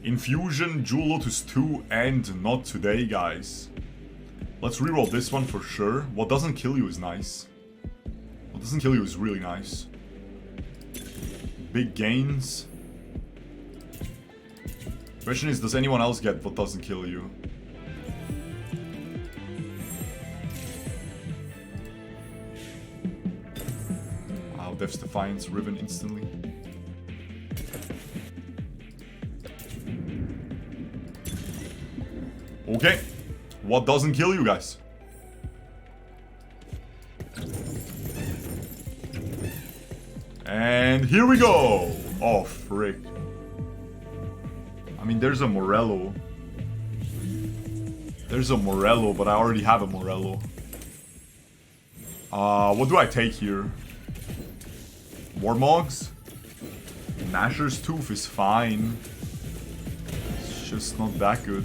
Infusion, Jewel Lotus 2, and not today, guys. Let's reroll this one for sure. What doesn't kill you is nice. What doesn't kill you is really nice. Big gains. Question is, does anyone else get what doesn't kill you? Wow, Death's Defiance, Riven instantly. Okay. What doesn't kill you, guys? And here we go! Oh, frick. I mean, there's a Morello. There's a Morello, but I already have a Morello. What do I take here? Warmogs? Gnasher's Tooth is fine. It's just not that good.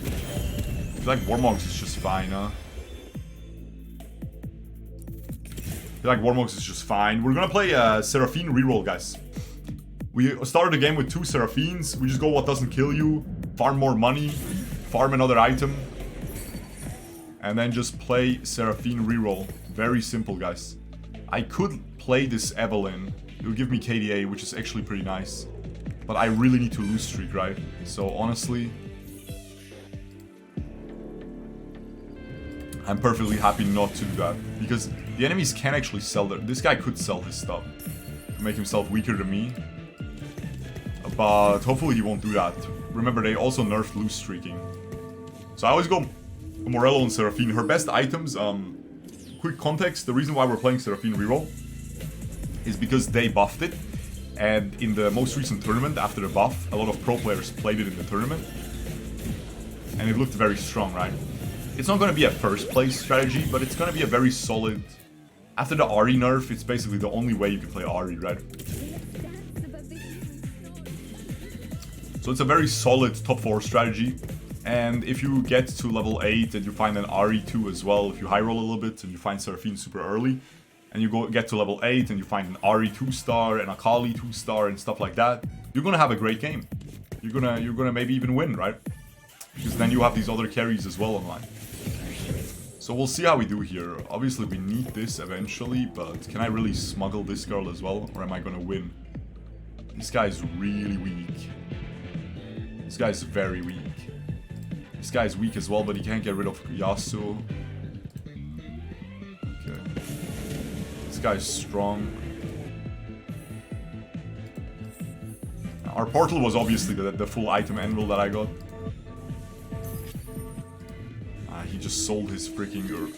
I feel like Warmogs is just fine, huh? I feel like Warmogs is just fine. We're gonna play Seraphine reroll, guys. We started the game with 2 Seraphines. We just go what doesn't kill you, farm more money, farm another item, and then just play Seraphine reroll. Very simple, guys. I could play this Evelynn. It will give me KDA, which is actually pretty nice. But I really need to lose streak, right? So honestly, I'm perfectly happy not to do that. Because the enemies can actually sell their... This guy could sell his stuff to make himself weaker than me. But hopefully he won't do that. Remember, they also nerfed loose streaking. So I always go Morello and Seraphine. Her best items, quick context, the reason why we're playing Seraphine reroll is because they buffed it. And in the most recent tournament, after the buff, a lot of pro players played it in the tournament. And it looked very strong, right? It's not going to be a first place strategy, but it's going to be a very solid... After the Ahri nerf, it's basically the only way you can play Ahri, right? So it's a very solid top 4 strategy. And if you get to level 8 and you find an Ahri 2 as well, if you high roll a little bit and you find Seraphine super early, and you get to level 8 and you find an Ahri 2-star, an Akali 2-star and stuff like that, you're gonna have a great game. You're gonna maybe even win, right? Because then you have these other carries as well online. So we'll see how we do here. Obviously we need this eventually, but can I really smuggle this girl as well? Or am I gonna win? This guy is really weak. This guy is very weak. This guy is weak as well, but he can't get rid of Yasuo. Okay. This guy is strong. Our portal was obviously the full item anvil that I got. He just sold his freaking...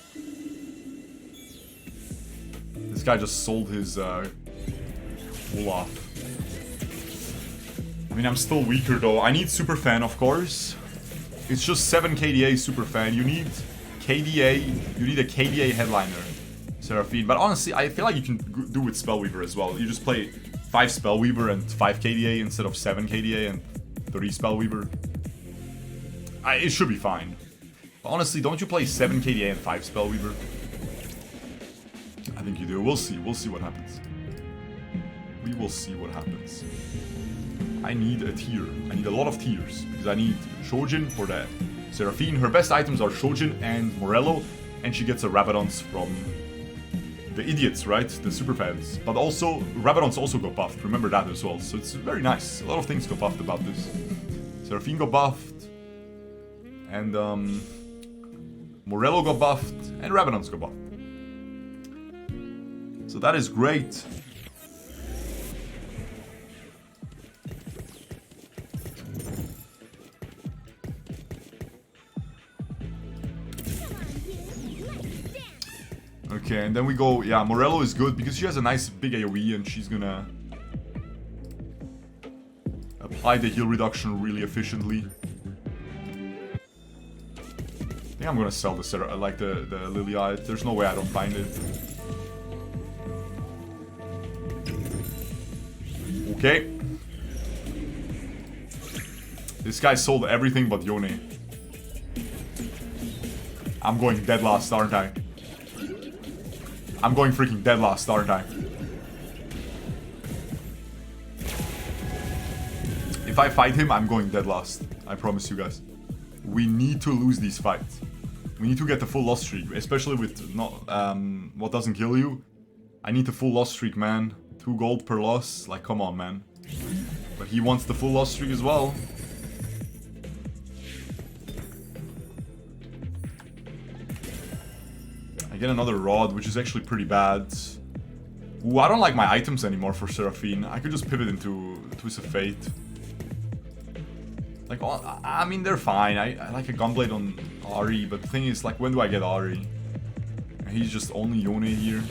This guy just sold his Olaf. I mean, I'm still weaker though. I need super fan, of course. It's just 7 KDA super fan. You need KDA. You need a KDA headliner, Seraphine. But honestly, I feel like you can do with Spellweaver as well. You just play 5 Spellweaver and 5 KDA instead of 7 KDA and 3 Spellweaver. It should be fine. But honestly, don't you play 7 KDA and 5 Spellweaver? I think you do. We'll see. We'll see what happens. We will see what happens. I need a tier. I need a lot of tiers. Because I need Shojin for that. Seraphine, her best items are Shojin and Morello. And she gets a Rabadons from the idiots, right? The super fans. But also, Rabadons also got buffed. Remember that as well. So it's very nice. A lot of things got buffed about this. Seraphine got buffed. And Morello got buffed. And Rabadons got buffed. So that is great. Okay, and then we go, yeah, Morello is good because she has a nice big AoE and she's gonna apply the heal reduction really efficiently. I think I'm gonna sell the Lily-Eyed. There's no way I don't find it. Okay. This guy sold everything but Yone. I'm going dead last, aren't I? I'm going freaking dead last, aren't I? If I fight him, I'm going dead last. I promise you guys. We need to lose these fights. We need to get the full loss streak, especially with not what doesn't kill you. I need the full loss streak, man. 2 gold per loss. Like, come on, man. But he wants the full loss streak as well. I get another rod, which is actually pretty bad. Ooh, I don't like my items anymore for Seraphine. I could just pivot into Twist of Fate. Like, I mean, they're fine. I like a Gunblade on Ahri, but the thing is, like, when do I get Ahri? He's just only Yone here.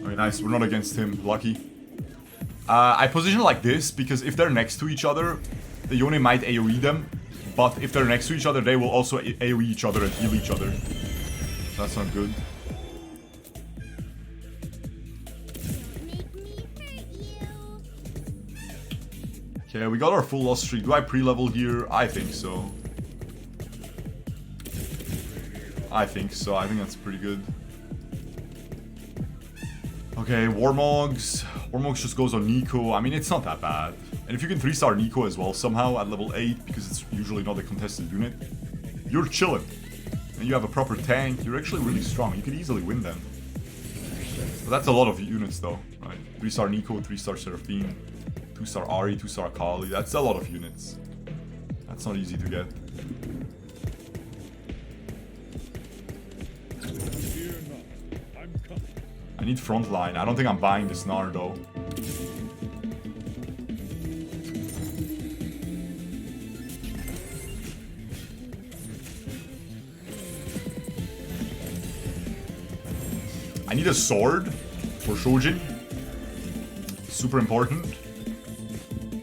Okay, nice. We're not against him. Lucky. I position like this because if they're next to each other, the Yone might AoE them. But if they're next to each other, they will also AoE each other and heal each other. So that's not good. Okay, we got our full loss streak. Do I pre-level here? I think so. I think that's pretty good. Okay, Warmogs. Warmogs just goes on Nico. I mean, it's not that bad. And if you can 3-star Nico as well somehow at level 8, because it's usually not a contested unit, you're chilling. And you have a proper tank, you're actually really strong. You could easily win them. But that's a lot of units though, right? 3-star Nico, 3-star Seraphine, 2-star Ahri, 2-star Akali. That's a lot of units. That's not easy to get. I need frontline. I don't think I'm buying this Gnar though. I need a sword for Shojin. Super important.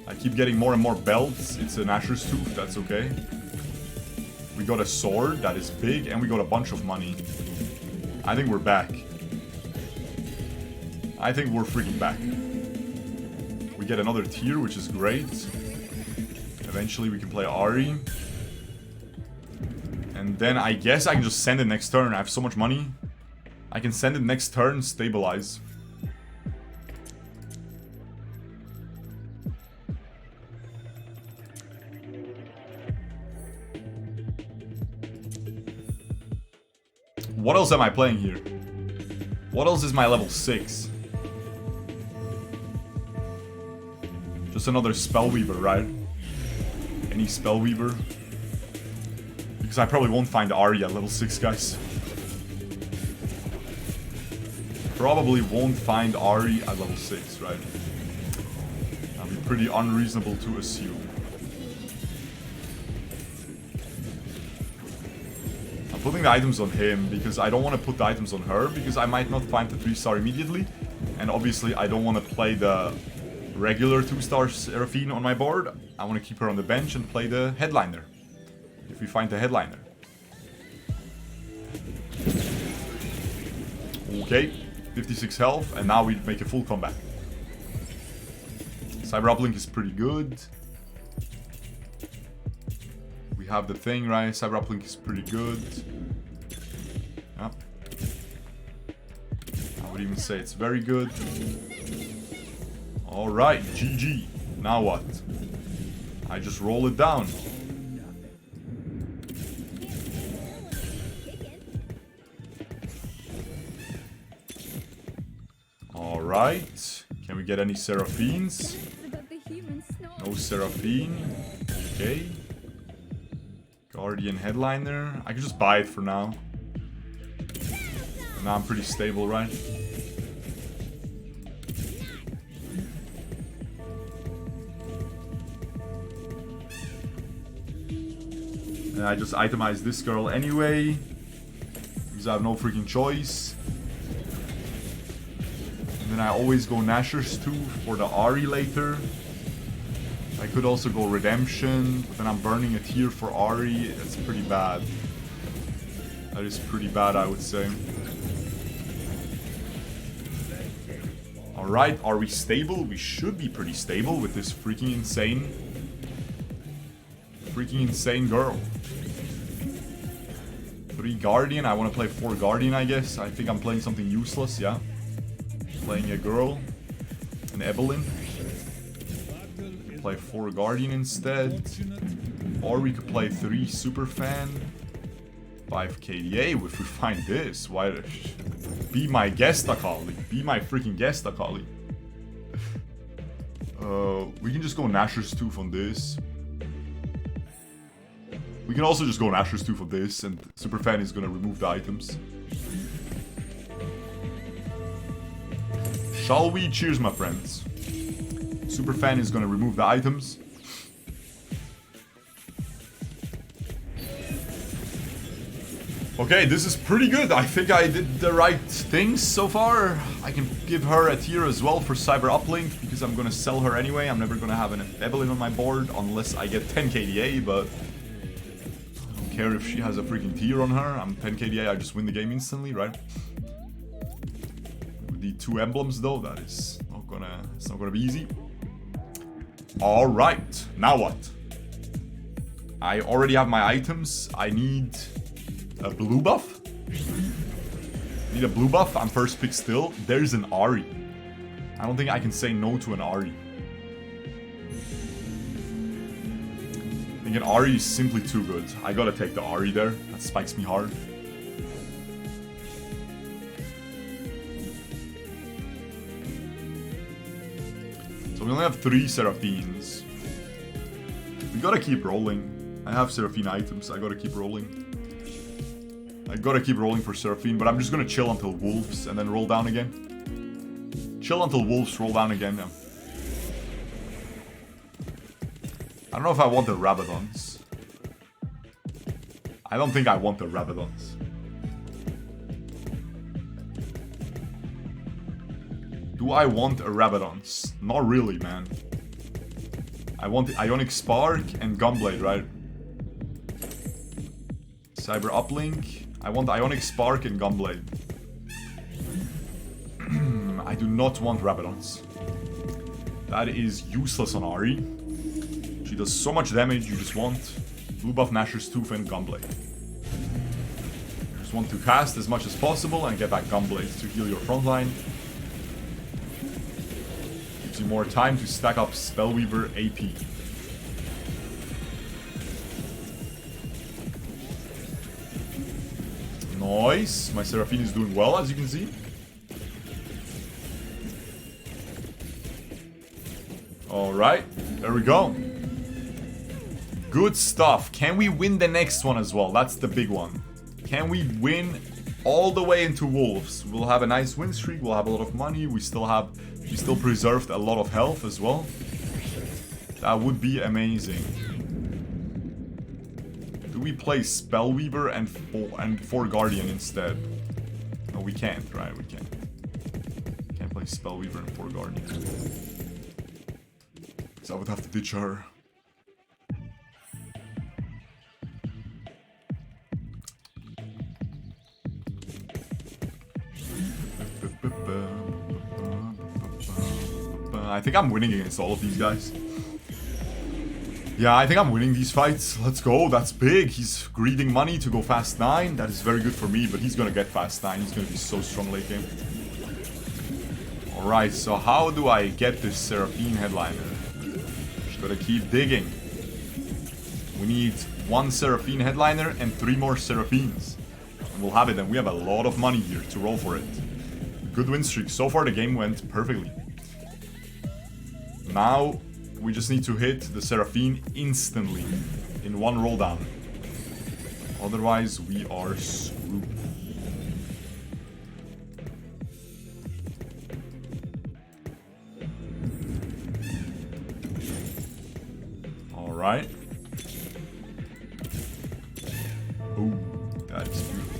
I keep getting more and more belts. It's an Asher's Tooth, that's okay. We got a sword that is big and we got a bunch of money. I think we're back. I think we're freaking back. We get another tier, which is great. Eventually we can play Ahri. And then I guess I can just send it next turn. I have so much money. I can send it next turn, stabilize. What else am I playing here? What else is my level 6? Just another Spellweaver, right? Any Spellweaver? Because I probably won't find Ahri at level 6, guys. Probably won't find Ahri at level 6, right? That'd be pretty unreasonable to assume. I'm putting the items on him because I don't want to put the items on her because I might not find the 3-star immediately. And obviously I don't want to play the regular 2-star Seraphine on my board. I want to keep her on the bench and play the headliner. If we find the headliner. Okay, 56 health, and now we make a full comeback. Cyber Uplink is pretty good. We have the thing, right? Cyber Uplink is pretty good. Yeah. I would even say it's very good. Alright, GG. Now what? I just roll it down. Alright. Can we get any Seraphines? No Seraphine. Okay. Guardian Headliner. I can just buy it for now. And now I'm pretty stable, right? And I just itemize this girl anyway. Because I have no freaking choice. And then I always go Nashor's Tooth for the Ahri later. I could also go Redemption, but then I'm burning a tier for Ahri. That's pretty bad. That is pretty bad, I would say. Alright, are we stable? We should be pretty stable with this freaking insane girl. 3 Guardian. I want to play 4 Guardian, I guess. I think I'm playing something useless, yeah. Playing a girl. An Evelyn. Play 4 Guardian instead. Or we could play 3 Superfan. 5 KDA if we find this. Why? Be my guest, Akali. Be my freaking guest, Akali. We can just go Nashor's Tooth on this. We can also just go Nashor's Tooth for this, and Superfan is gonna remove the items. Shall we? Cheers, my friends. Superfan is gonna remove the items. Okay, this is pretty good. I think I did the right things so far. I can give her a tier as well for Cyber Uplink because I'm gonna sell her anyway. I'm never gonna have an Evelyn on my board unless I get 10 KDA, but I don't care if she has a freaking tier on her. I'm 10 KDA, I just win the game instantly, right? With the 2 emblems though, that is not gonna, it's not gonna be easy. Alright, now what? I already have my items. I need a blue buff? Need a blue buff? I'm first pick still. There's an Ahri. I don't think I can say no to an Ahri. I think an Ahri is simply too good. I gotta take the Ahri there. That spikes me hard. So we only have 3 Seraphines. We gotta keep rolling. I have Seraphine items. I gotta keep rolling. I gotta keep rolling for Seraphine, but I'm just gonna chill until Wolves and then roll down again. Chill until Wolves, roll down again now. I don't know if I want the Rabadons. I don't think I want the Rabadons. Do I want a Rabadons? Not really, man. I want the Ionic Spark and Gunblade, right? Cyber Uplink. I want Ionic Spark and Gunblade. I do not want Rabadons. That is useless on Ahri. She does so much damage, you just want blue buff, Nashor's Tooth, and Gunblade. You just want to cast as much as possible and get back Gunblade to heal your frontline. Gives you more time to stack up Spellweaver AP. Nice. My Seraphine is doing well, as you can see. Alright, there we go. Good stuff. Can we win the next one as well? That's the big one. Can we win all the way into Wolves? We'll have a nice win streak, we'll have a lot of money, we still preserved a lot of health as well. That would be amazing. Do we play Spellweaver and 4 Guardian instead? No, we can't, right? We can't. Can't play Spellweaver and 4 Guardian. So I would have to ditch her. I think I'm winning against all of these guys. Yeah, I think I'm winning these fights. Let's go. That's big. He's greeding money to go fast 9. That is very good for me, but he's gonna get fast 9. He's gonna be so strong late game. Alright, so how do I get this Seraphine headliner? Just gotta keep digging. We need 1 Seraphine headliner and 3 more Seraphines. And we'll have it, and we have a lot of money here to roll for it. Good win streak. So far the game went perfectly. Now we just need to hit the Seraphine instantly in 1 roll down. Otherwise, we are screwed. Alright. Ooh, that is beautiful.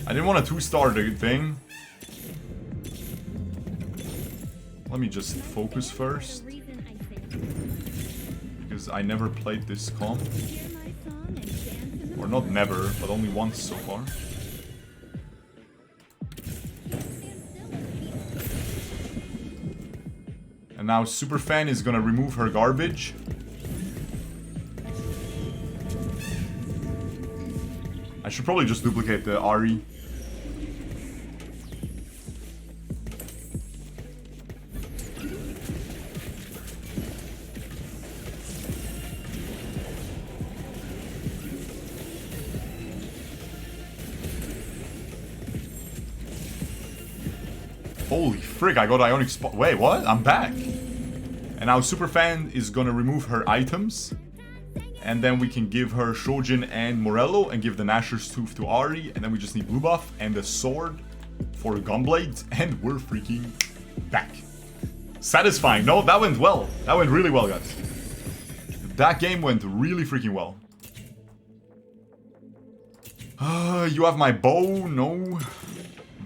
I didn't want a 2-star thing. Let me just focus first. Because because I never played this comp. Or not never, but only once so far. And now Superfan is gonna remove her garbage. I should probably just duplicate the Ahri. Holy frick, I got Ionic Spot. Wait, what? I'm back. And now Superfan is gonna remove her items. And then we can give her Shojin and Morello and give the Nashor's Tooth to Ahri. And then we just need blue buff and a sword for Gunblade. And we're freaking back. Satisfying. No, that went well. That went really well, guys. That game went really freaking well. You have my bow? No.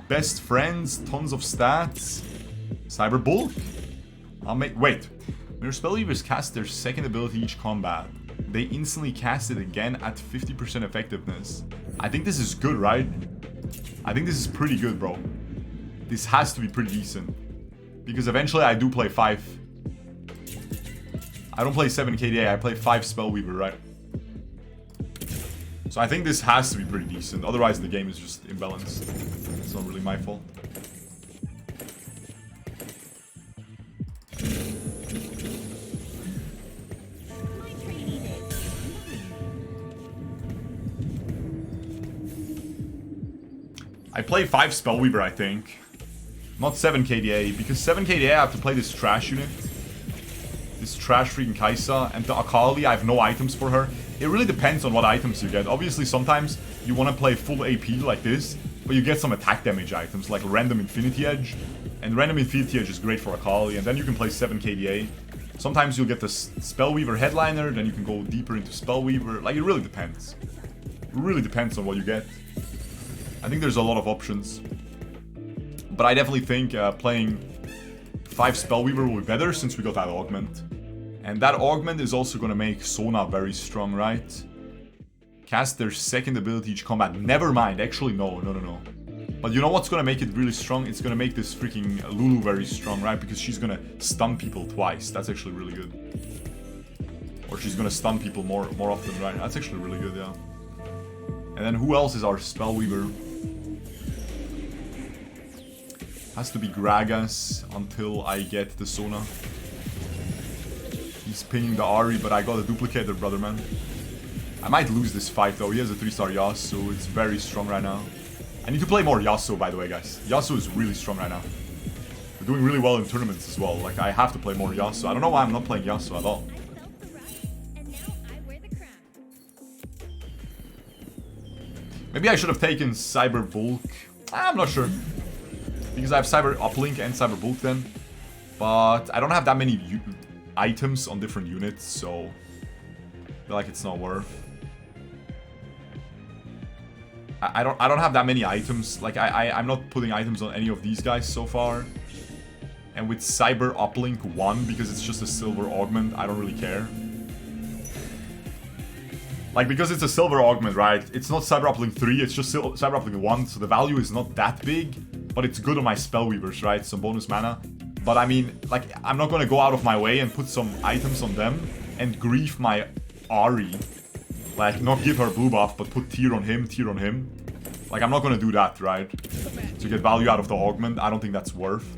Best friends, tons of stats. Cyber Bulk? I'll make... Wait. When your Spellweavers cast their second ability each combat, they instantly cast it again at 50% effectiveness. I think this is good, right? I think this is pretty good, bro. This has to be pretty decent. Because eventually I do play 5. I don't play 7 KDA, I play 5 Spellweaver, right? So I think this has to be pretty decent. Otherwise the game is just imbalanced. It's not really my fault. I play 5 Spellweaver, I think. Not 7 KDA, because 7 KDA I have to play this trash unit. This trash freaking Kaisa. And the Akali, I have no items for her. It really depends on what items you get. Obviously, sometimes you want to play full AP like this, but you get some attack damage items, like Random Infinity Edge. And Random Infinity Edge is great for Akali, and then you can play 7 KDA. Sometimes you'll get the Spellweaver Headliner, then you can go deeper into Spellweaver. Like, it really depends. It really depends on what you get. I think there's a lot of options. But I definitely think playing 5 Spellweaver will be better since we got that augment. And that augment is also going to make Sona very strong, right? Cast their second ability each combat. Never mind. Actually, no. But you know what's going to make it really strong? It's going to make this freaking Lulu very strong, right? Because she's going to stun people twice. That's actually really good. Or she's going to stun people more often, right? That's actually really good, yeah. And then who else is our Spellweaver? Has to be Gragas until I get the Sona. He's pinging the Ahri, but I got a duplicator, brother, man. I might lose this fight, though. He has a 3-star Yasuo. It's very strong right now. I need to play more Yasuo, by the way, guys. Yasuo is really strong right now. We're doing really well in tournaments as well. Like, I have to play more Yasuo. I don't know why I'm not playing Yasuo at all. Maybe I should have taken Cyber Bulk. I'm not sure. Because I have Cyber Uplink and Cyber Bulk then. But I don't have that many items on different units, so I feel like it's not worth. I don't have that many items. Like I'm not putting items on any of these guys so far. And with Cyber Uplink 1, because it's just a silver augment, I don't really care. Like, because it's a silver augment, right? It's not Cyber Uplink 3, it's just Cyber Uplink 1, so the value is not that big. But it's good on my Spellweavers, right? Some bonus mana. But I mean, like, I'm not gonna go out of my way and put some items on them and grief my Ahri. Like, not give her blue buff, but put tier on him, tier on him. Like, I'm not gonna do that, right? To get value out of the augment, I don't think that's worth.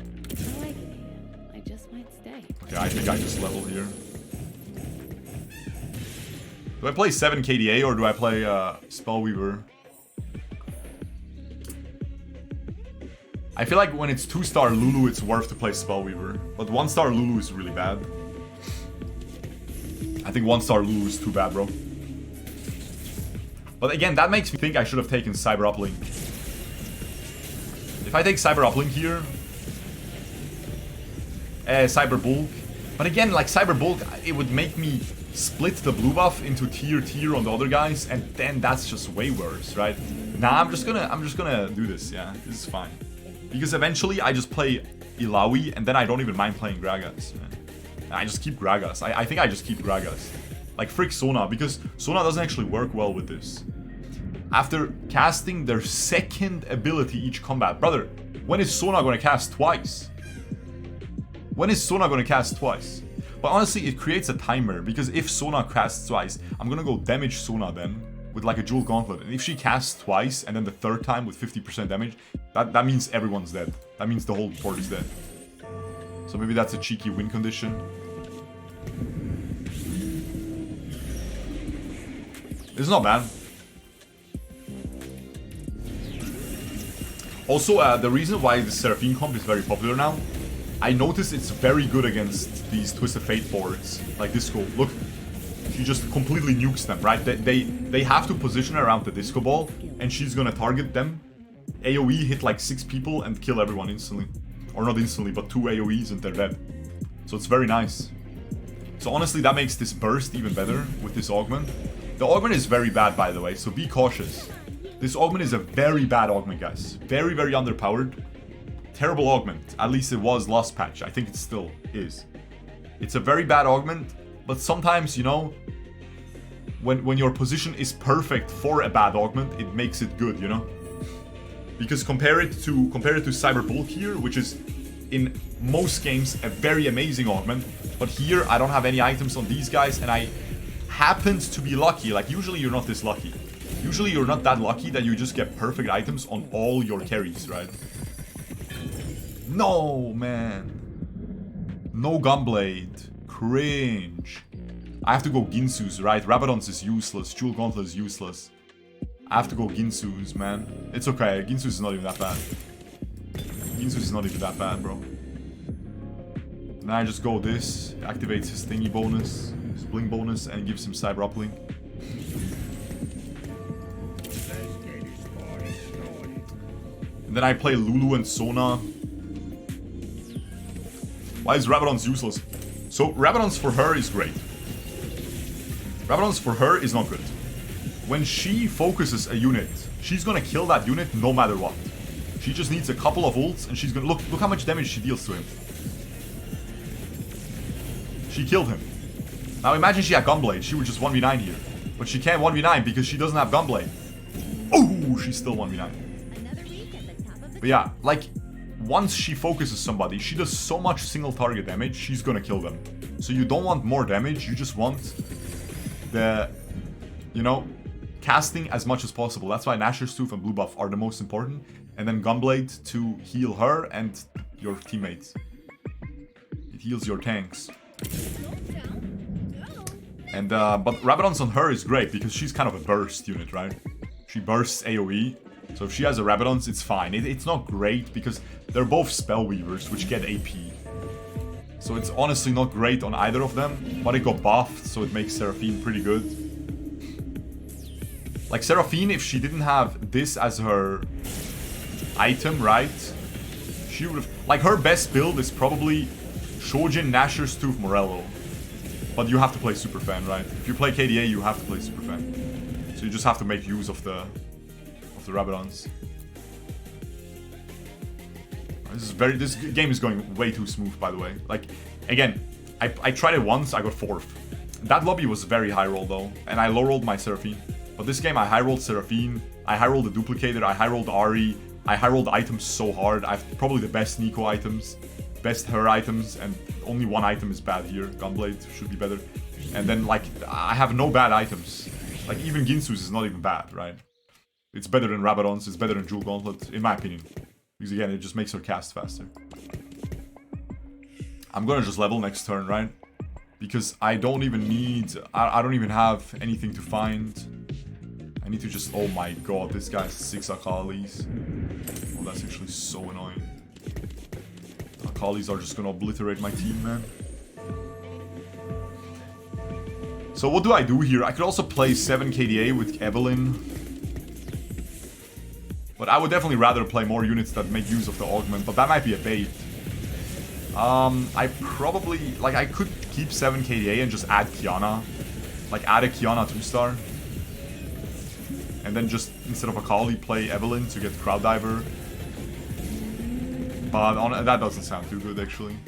I just might stay. Okay, I think I just level here. Do I play 7 KDA or do I play Spellweaver? I feel like when it's 2-star Lulu, it's worth to play Spellweaver. But 1-star Lulu is really bad. I think 1-star Lulu is too bad, bro. But again, that makes me think I should have taken Cyber Uplink. If I take Cyber Uplink here... Cyber Bulk. But again, like Cyber Bulk, it would make me split the blue buff into tier on the other guys, and then that's just way worse, right? Nah, I'm just gonna do this, yeah. This is fine. Because eventually I just play Illaoi, and then I don't even mind playing Gragas. Man. I just keep Gragas. I think I just keep Gragas. Like, frick Sona, because Sona doesn't actually work well with this. After casting their second ability each combat. Brother, when is Sona gonna cast twice? When is Sona gonna cast twice? But honestly, it creates a timer, because if Sona casts twice, I'm gonna go damage Sona then, with like a Jewel Gauntlet. And if she casts twice, and then the third time with 50% damage, that means everyone's dead. That means the whole board is dead. So maybe that's a cheeky win condition. It's not bad. Also, the reason why the Seraphine Comp is very popular now, I noticed it's very good against these Twisted Fate boards. Like Disco. Look, she just completely nukes them, right? They have to position her around the Disco Ball, and she's gonna target them. AoE hit like 6 people and kill everyone instantly. Or not instantly, but 2 AoEs and they're dead. So it's very nice. So honestly, that makes this burst even better with this augment. The augment is very bad, by the way, so be cautious. This augment is a very bad augment, guys. Very, very underpowered. Terrible augment. At least it was last patch. I think it still is. It's a very bad augment, but sometimes, you know, when your position is perfect for a bad augment, it makes it good, you know? Because compare it to Cyber Bulk here, which is in most games a very amazing augment, but here I don't have any items on these guys, and I happened to be lucky. Like, usually you're not this lucky. Usually you're not that lucky that you just get perfect items on all your carries, right? No, man. No Gunblade. Cringe. I have to go Ginsu's, right? Rabadon's is useless. Jewel Gauntlet is useless. I have to go Ginsu's, man. It's okay. Ginsu's is not even that bad. Ginsu's is not even that bad, bro. Then I just go this. Activates his thingy bonus. His bling bonus. And gives him cyber uplink. And then I play Lulu and Sona. Why is Rabadon's useless? So Rabadon's for her is great. Rabadon's for her is not good. When she focuses a unit, she's gonna kill that unit no matter what. She just needs a couple of ults and she's gonna... Look how much damage she deals to him. She killed him. Now imagine she had Gunblade, she would just 1v9 here. But she can't 1v9 because she doesn't have Gunblade. Oh, she's still 1v9. But yeah, like, once she focuses somebody, she does so much single target damage, she's gonna kill them. So you don't want more damage, you just want the, you know, casting as much as possible. That's why Nashor's Tooth and Blue Buff are the most important. And then Gunblade to heal her and your teammates. It heals your tanks. And, but Rabadon's on her is great because she's kind of a burst unit, right? She bursts AoE. So if she has a Rabadon's, it's fine. It's not great because they're both Spellweavers, which get AP. So it's honestly not great on either of them, but it got buffed, so it makes Seraphine pretty good. Like, Seraphine, if she didn't have this as her item, right? She would have... Like, her best build is probably Shojin, Nashor's Tooth, Morello. But you have to play Superfan, right? If you play KDA, you have to play Superfan. So you just have to make use of the Rabadons. This game is going way too smooth, by the way. Like, again, I tried it once, I got 4th. That lobby was very high roll though, and I low rolled my Seraphine. But this game I high rolled Seraphine, I high rolled the Duplicator, I high rolled Ahri, I high rolled items so hard. I have probably the best Nico items, best her items, and only one item is bad here. Gunblade should be better. And then, like, I have no bad items. Like, even Ginsu's is not even bad, right? It's better than Rabadon's, it's better than Jewel Gauntlet, in my opinion. Because again, it just makes her cast faster. I'm gonna just level next turn, right? Because I don't even need... I don't even have anything to find. I need to just... Oh my god, this guy has 6 Akalis. Oh, that's actually so annoying. Akalis are just gonna obliterate my team, man. So what do I do here? I could also play 7 KDA with Evelyn. But I would definitely rather play more units that make use of the augment, but that might be a bait. I probably... Like, I could keep 7 KDA and just add Kiana. Like, add a Kiana 2-star. And then just, instead of Akali, play Evelyn to get Crowd Diver. But that doesn't sound too good, actually.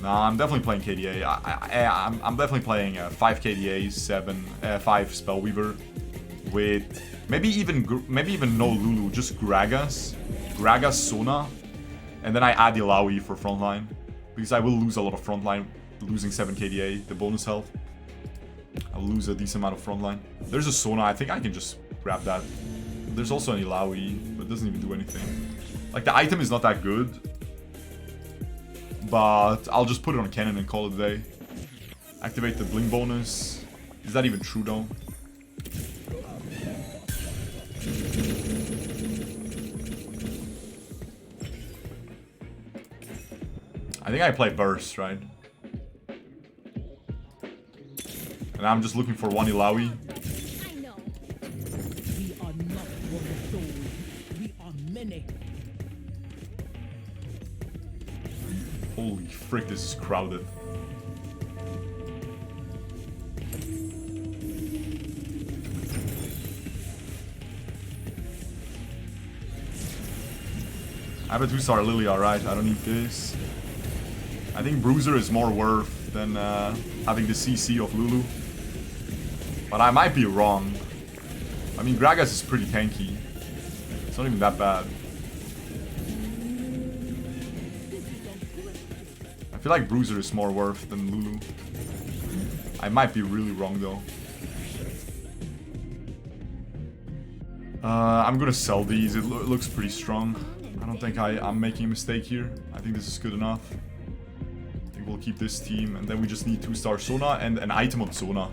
Nah, I'm definitely playing KDA. I'm definitely playing 5 KDA, 5 Spellweaver with maybe even no Lulu, just Gragas, Sona, and then I add the Illaoi for frontline because I will lose a lot of frontline, losing 7 KDA, the bonus health. I'll lose a decent amount of frontline. There's a Sona, I think I can just grab that. There's also an Illaoi, but it doesn't even do anything. Like, the item is not that good, but I'll just put it on cannon and call it a day. Activate the bling bonus. Is that even true though? I think I play burst, right? And I'm just looking for one Illaoi. I know. We are not one soul. We are many. Holy frick, this is crowded. I have a 2-star Lily, alright, I don't need this. I think Bruiser is more worth than having the CC of Lulu. But I might be wrong. I mean, Gragas is pretty tanky. It's not even that bad. I feel like Bruiser is more worth than Lulu. I might be really wrong though. I'm gonna sell these. It looks pretty strong. I don't think I'm making a mistake here. I think this is good enough. I think we'll keep this team, and then we just need 2-star Sona and an item on Sona.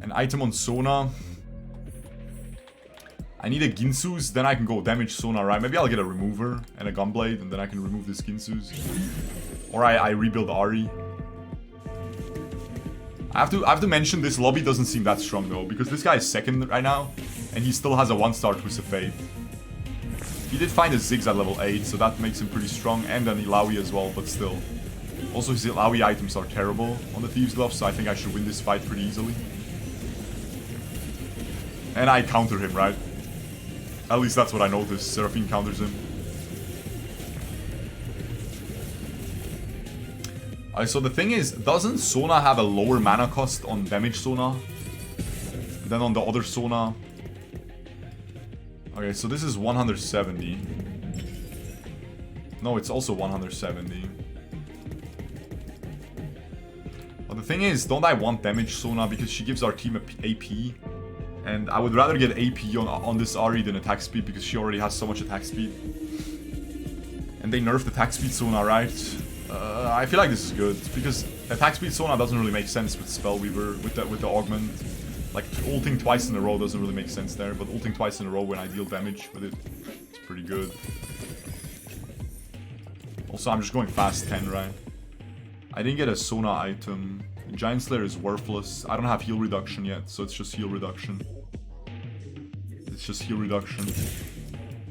An item on Sona. I need a Ginsu's, then I can go damage Sona, right? Maybe I'll get a remover and a gunblade, and then I can remove this Ginsu's. Or I rebuild Ahri. I have to mention this lobby doesn't seem that strong though, because this guy is second right now, and he still has a 1-star Twist of Fate. He did find a Ziggs at level 8, so that makes him pretty strong, and an Illaoi as well, but still. Also, his Illaoi items are terrible on the Thieves' Glove, so I think I should win this fight pretty easily. And I counter him, right? At least that's what I noticed. Seraphine counters him. Alright, so the thing is, doesn't Sona have a lower mana cost on damage Sona than on the other Sona? Okay, so this is 170. No, it's also 170. But the thing is, don't I want damage Sona because she gives our team AP? And I would rather get AP on this Ahri than attack speed because she already has so much attack speed. And they nerfed attack speed Sona, right? I feel like this is good because attack speed Sona doesn't really make sense with Spellweaver, with the augment. Like, ulting twice in a row doesn't really make sense there, but ulting twice in a row when I deal damage with it, it's pretty good. Also, I'm just going fast 10, right? I didn't get a Sona item. Giant Slayer is worthless. I don't have heal reduction yet, so it's just heal reduction. It's just heal reduction.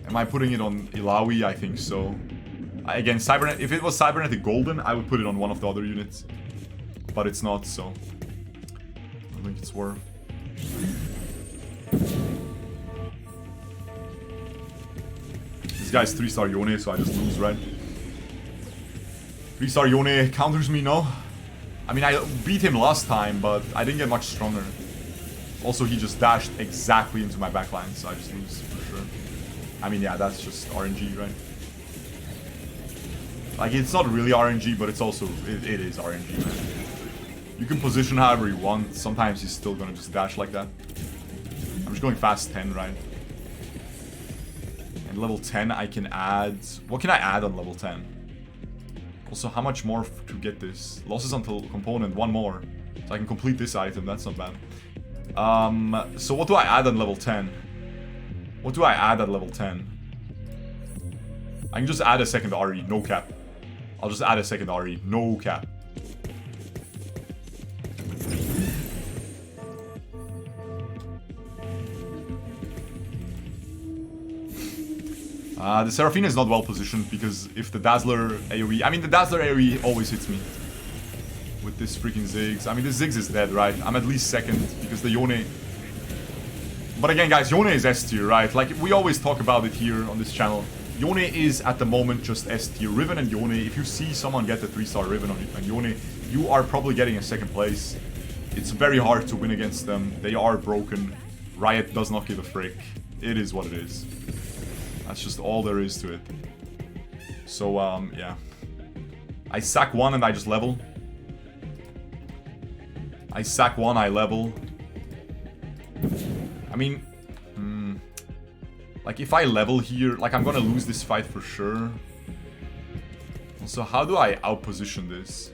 Am I putting it on Illaoi? I think so. Again, if it was Cybernetic Golden, I would put it on one of the other units. But it's not, so I don't think it's worth. This guy's 3-star Yone, so I just lose, right? 3-star Yone counters me, no? I mean, I beat him last time, but I didn't get much stronger. Also, he just dashed exactly into my backline, so I just lose for sure. I mean, yeah, that's just RNG, right? Like, it's not really RNG, but it's also, it is RNG, man. You can position however you want. Sometimes he's still gonna just dash like that. I'm just going fast 10, right? And level 10, I can add... What can I add on level 10? Also, how much more to get this? Losses until component, 1 more. So I can complete this item, that's not bad. So what do I add on level 10? What do I add at level 10? I can just add a second Ahri, no cap. I'll just add a second Ahri, no cap. The Seraphine is not well positioned because if the Dazzler AoE... I mean, the Dazzler AoE always hits me with this freaking Ziggs. I mean, this Ziggs is dead, right? I'm at least second because the Yone... But again, guys, Yone is S tier, right? Like, we always talk about it here on this channel. Yone is at the moment just S tier. Riven and Yone, if you see someone get the 3-star Riven on Yone, you are probably getting a second place. It's very hard to win against them. They are broken. Riot does not give a frick. It is what it is. That's just all there is to it. So, yeah. I sack one and I just level. I sack one, I level. I mean... like, if I level here, like, I'm gonna lose this fight for sure. Also, how do I outposition this?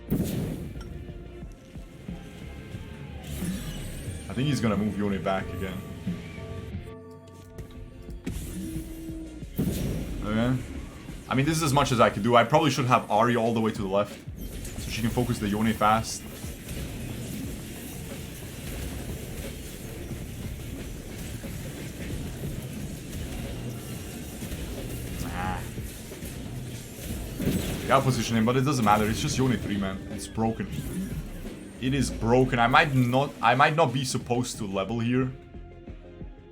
I think he's gonna move Yone back again. Okay. I mean, this is as much as I can do. I probably should have Ahri all the way to the left, so she can focus the Yone fast. I'll position him, but it doesn't matter. It's just Yone 3, man. It's broken. It is broken. I might not be supposed to level here.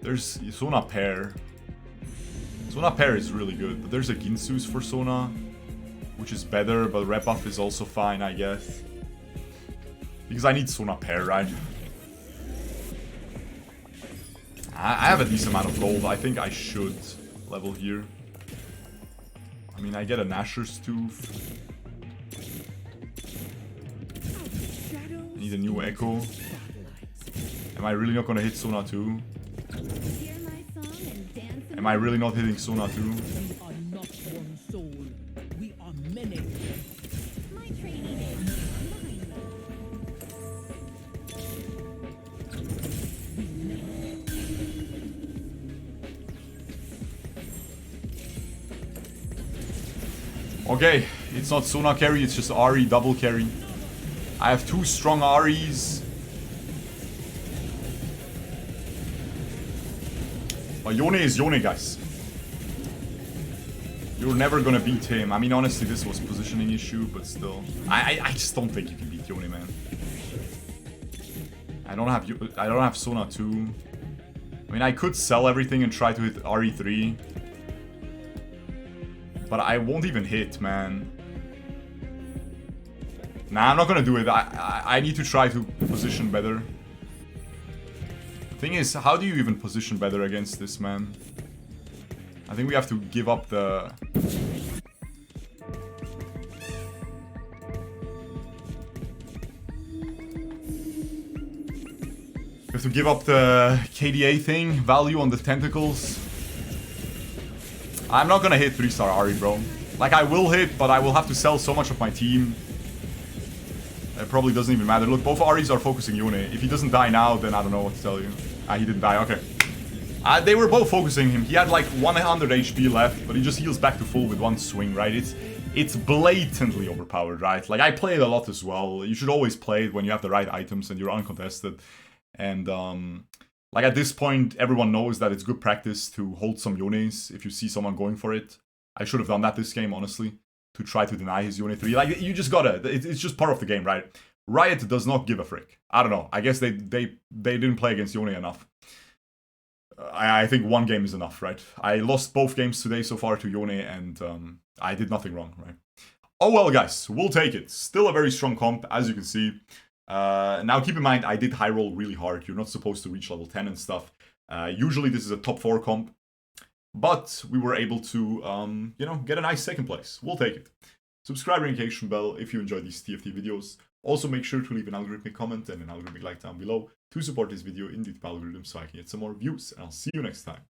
There's Sona pair. Sona pair is really good, but there's a Ginsu's for Sona, which is better, but rep buff is also fine, I guess. Because I need Sona pair, right? I have a decent amount of gold. I think I should level here. I mean, I get a Nashor's Tooth. I need a new Echo. Am I really not gonna hit Sona 2? Am I really not hitting Sona 2? We are not one soul. We are many. My training is mine. Okay, it's not Sona carry, it's just Ahri double carry. I have two strong Ahris. But Yone is Yone, guys. You're never gonna beat him. I mean, honestly, this was positioning issue, but still. I just don't think you can beat Yone, man. I don't have Sona 2. I mean, I could sell everything and try to hit RE3. But I won't even hit, man. Nah, I'm not gonna do it. I need to try to position better. Thing is, how do you even position better against this, man? I think we have to give up the... We have to give up the KDA thing, value on the tentacles. I'm not gonna hit 3-star Ahri, bro. Like, I will hit, but I will have to sell so much of my team. It probably doesn't even matter. Look, both Ahris are focusing Yone. If he doesn't die now, then I don't know what to tell you. Ah, he didn't die, okay. They were both focusing him. He had like 100 HP left, but he just heals back to full with one swing, right? It's blatantly overpowered, right? Like, I play it a lot as well. You should always play it when you have the right items and you're uncontested. And, like, at this point, everyone knows that it's good practice to hold some Yones if you see someone going for it. I should have done that this game, honestly, to try to deny his Yone 3. Like, you just gotta, it's just part of the game, right? Riot does not give a frick. I don't know. I guess they didn't play against Yone enough. I think one game is enough, right? I lost both games today so far to Yone, and I did nothing wrong, right? Oh well, guys, we'll take it. Still a very strong comp, as you can see. Now, keep in mind, I did high roll really hard. You're not supposed to reach level 10 and stuff. Usually, this is a top 4 comp. But we were able to, you know, get a nice second place. We'll take it. Subscribe and notification bell if you enjoy these TFT videos. Also, make sure to leave an algorithmic comment and an algorithmic like down below to support this video in the algorithm so I can get some more views. And I'll see you next time.